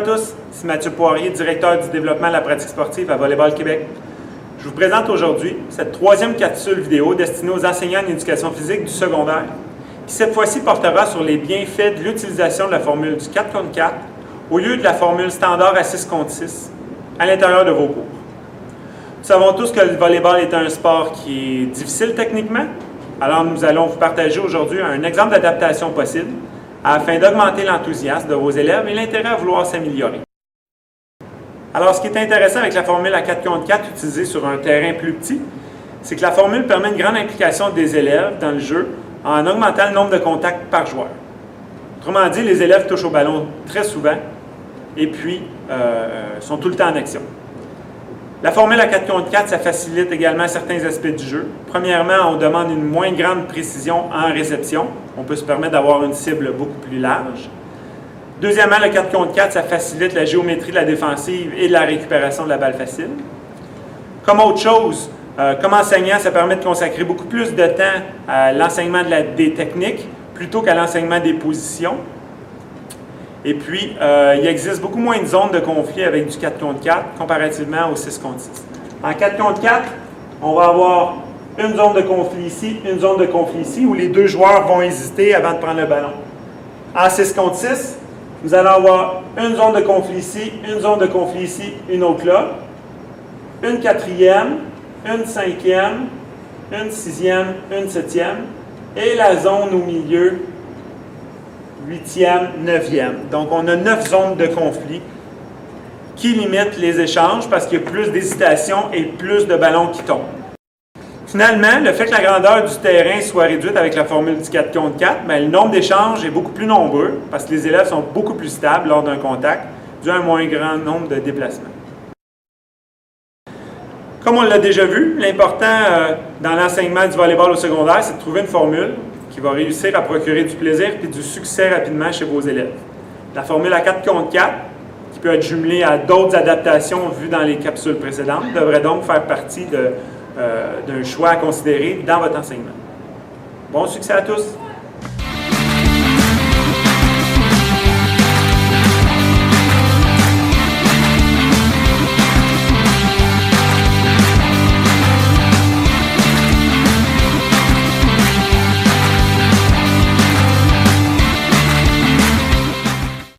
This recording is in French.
tous, c'est Mathieu Poirier, directeur du développement de la pratique sportive à Volleyball Québec. Je vous présente aujourd'hui cette troisième capsule vidéo destinée aux enseignants en éducation physique du secondaire, qui cette fois-ci portera sur les bienfaits de l'utilisation de la formule du 4 contre 4 au lieu de la formule standard à 6 contre 6 à l'intérieur de vos cours. Nous savons tous que le volleyball est un sport qui est difficile techniquement, alors nous allons vous partager aujourd'hui un exemple d'adaptation possible afin d'augmenter l'enthousiasme de vos élèves et l'intérêt à vouloir s'améliorer. Alors, ce qui est intéressant avec la formule à 4 contre 4 utilisée sur un terrain plus petit, c'est que la formule permet une grande implication des élèves dans le jeu en augmentant le nombre de contacts par joueur. Autrement dit, les élèves touchent au ballon très souvent et puis sont tout le temps en action. La formule à 4 contre 4, ça facilite également certains aspects du jeu. Premièrement, on demande une moins grande précision en réception. On peut se permettre d'avoir une cible beaucoup plus large. Deuxièmement, le 4 contre 4, ça facilite la géométrie de la défensive et de la récupération de la balle facile. Comme autre chose, comme enseignant, ça permet de consacrer beaucoup plus de temps à l'enseignement des techniques plutôt qu'à l'enseignement des positions. Et puis, il existe beaucoup moins de zones de conflit avec du 4 contre 4 comparativement au 6 contre 6. En 4 contre 4, on va avoir une zone de conflit ici, une zone de conflit ici, où les deux joueurs vont hésiter avant de prendre le ballon. En 6 contre 6, nous allons avoir une zone de conflit ici, une zone de conflit ici, une autre là, une quatrième, une cinquième, une sixième, une septième, et la zone au milieu, 8e, 9e. Donc, on a 9 zones de conflit qui limitent les échanges parce qu'il y a plus d'hésitation et plus de ballons qui tombent. Finalement, le fait que la grandeur du terrain soit réduite avec la formule du 4 contre 4, bien, le nombre d'échanges est beaucoup plus nombreux parce que les élèves sont beaucoup plus stables lors d'un contact dû à un moins grand nombre de déplacements. Comme on l'a déjà vu, l'important dans l'enseignement du volleyball au secondaire, c'est de trouver une formule qui va réussir à procurer du plaisir et du succès rapidement chez vos élèves. La formule à 4 contre 4, qui peut être jumelée à d'autres adaptations vues dans les capsules précédentes, devrait donc faire partie d'un choix à considérer dans votre enseignement. Bon succès à tous!